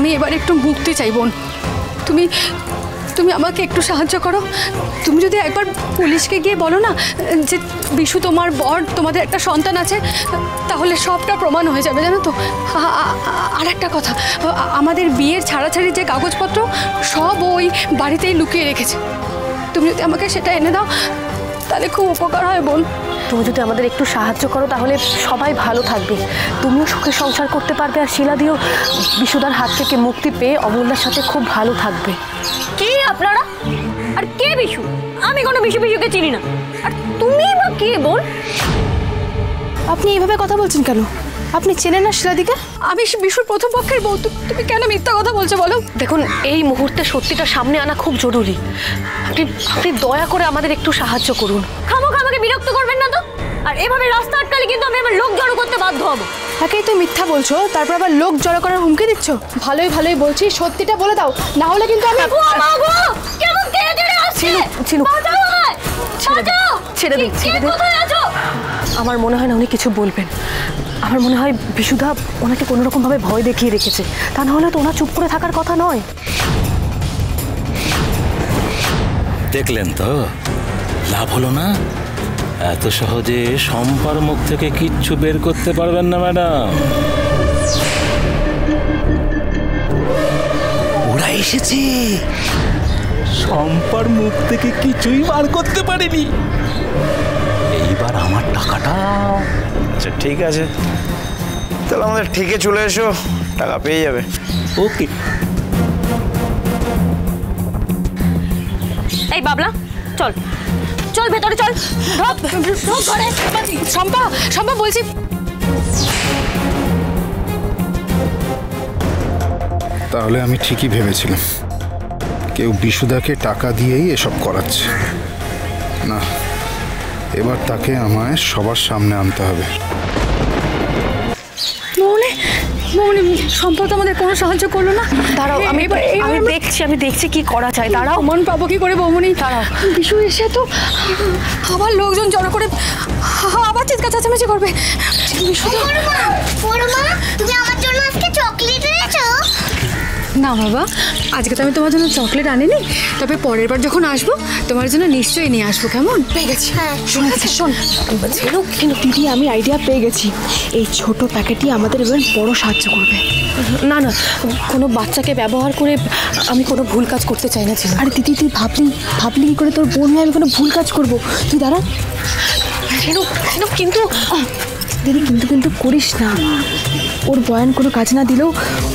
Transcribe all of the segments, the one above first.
আমি এবার একটু মুক্তি চাই বোন। তুমি তুমি আমাকে একটু সাহায্য করো। তুমি যদি একবার পুলিশকে গিয়ে বলো না যে বিশু তোমার বর, তোমাদের একটা সন্তান আছে, তাহলে সবটা প্রমাণ হয়ে যাবে, জানো তো। আর একটা কথা, আমাদের বিয়ের ছাড়াছাড়ির যে কাগজপত্র সব ওই বাড়িতেই লুকিয়ে রেখেছে। তুমি যদি আমাকে সেটা এনে দাও তাহলে খুব উপকার হয় বোন। তুমি যদি আমাদের একটু সাহায্য করো তাহলে সবাই ভালো থাকবে, তুমিও সুখে সংসার করতে পারবে, আর শিলাদিও বিশুদার হাত থেকে মুক্তি পেয়ে অমূল্যার সাথে খুব ভালো থাকবে। কে আপনারা? আর কে বিশু? আমি কোনো বিশুকে চিনি না। আর তুমি বা কে বোন? আপনি এইভাবে কথা বলছেন কেন? আপনি চেনেন না শিলাদিকে? আমি বিশুর প্রথম পক্ষের বউ, তুমি কেন মিথ্যা কথা বলছো বলো? দেখুন, এই মুহূর্তে সত্যিটা সামনে আনা খুব জরুরি। আপনি দয়া করে আমাদের একটু সাহায্য করুন। খামোখা আমাকে বিরক্ত করবেন না তো। আর এভাবে রাস্তা আটকালে কিন্তু আমি আবার লোক জড়ো করতে বাধ্য হব। একেই তো মিথ্যা বলছো, তারপর আবার লোক জড়ো করার হুমকি দিচ্ছ। ভালোই ভালোই বলছি, সত্যিটা বলে দাও, না হলে কিন্তু আমি। কেমন তেড়ে তেড়ে আসছে? বাঁচাও আমায়! বাঁচাও! ছেড়ে দিন, ছেড়ে দিন। কোথায় আছো? আমার মনে হয় না উনি কিছু বলবেন। আমার মনে হয় বিশুদা ওনাকে কোনো রকম ভাবে ভয় দেখিয়ে রেখেছে, তা না হলে তো ওনা চুপ করে থাকার কথা নয়। দেখলেন তো, লাভ হলো না? এত সহজে শম্পার মুখ থেকে কিচ্ছু বের করতে পারবেন না ম্যাডাম। ওরা এসেছে, শম্পার মুখ থেকে কিছুই বার করতে পারেনি। এইবার আমার টাকাটা। আচ্ছা ঠিক আছে, তাহলে আমাদের ঠিকে চলে এসো, টাকা পেয়ে যাবে। ওকে। এই বাবলা, চল চল ভেতরে চল। শম্পা, শম্পা বলছি। তাহলে আমি ঠিকই ভেবেছিলাম কেউ বিশুদাকে টাকা দিয়েই এসব করাচ্ছে। না, এবার তাকে আমায় সবার সামনে আনতে হবে। শম্পা তো আমাদের কোনো সাহায্য করলো না। দাঁড়াও, আমি দেখছি কি করা যায়। দাঁড়াও, মন পাবো কি করে বৌমনি? দাঁড়াও। বিশু এসে তো আবার লোকজন জড়ো করে আবার চিৎকার চেঁচামেচি করবে। বিশু তো তুমি আমার জন্য আজকে চকলেট এনেছো? না বাবা, আজকে তো আমি তোমার জন্য চকলেট আনিনি, তবে পরের বার যখন আসবো তোমার জন্য নিশ্চয়ই নিয়ে আসবো। কেমন? পেয়ে গেছি। শোন দিদি, আমি আইডিয়া পেয়ে গেছি। এই ছোট প্যাকেটই আমাদের এবার বড় সাহায্য করবে। না না, কোনো বাচ্চাকে ব্যবহার করে আমি কোনো ভুল কাজ করতে চাই না। ছিল আরে দিদি, তুই ভাবলি কি করে তোর বোন হয়ে আমি কোনো ভুল কাজ করবো? তুই দাঁড়া। কিন্তু দিদি, কিন্তু করিস না। ওর বয়ান কোনো কাজ না দিলেও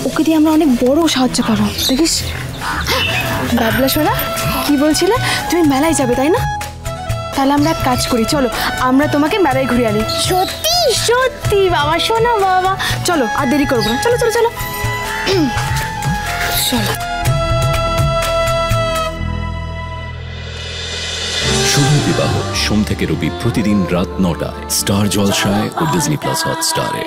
ওকে দিয়ে আমরা অনেক বড় সাহায্য পাবো, দেখিস। বাবলা শোনা, কি বলছিলে? তুমি মেলায় যাবে তাই না? তাহলে আমরা এক কাজ করি, চলো আমরা তোমাকে মেলায় ঘুরে আনি। সত্যি? সত্যি বাবা, শোনো বাবা, চলো আর দেরি করবো না, চলো চলো চলো চলো। শুভ বিবাহ সোম থেকে রবি প্রতিদিন রাত ৯টায় স্টার জলসায় ও ডিজনি প্লাস হটস্টারে।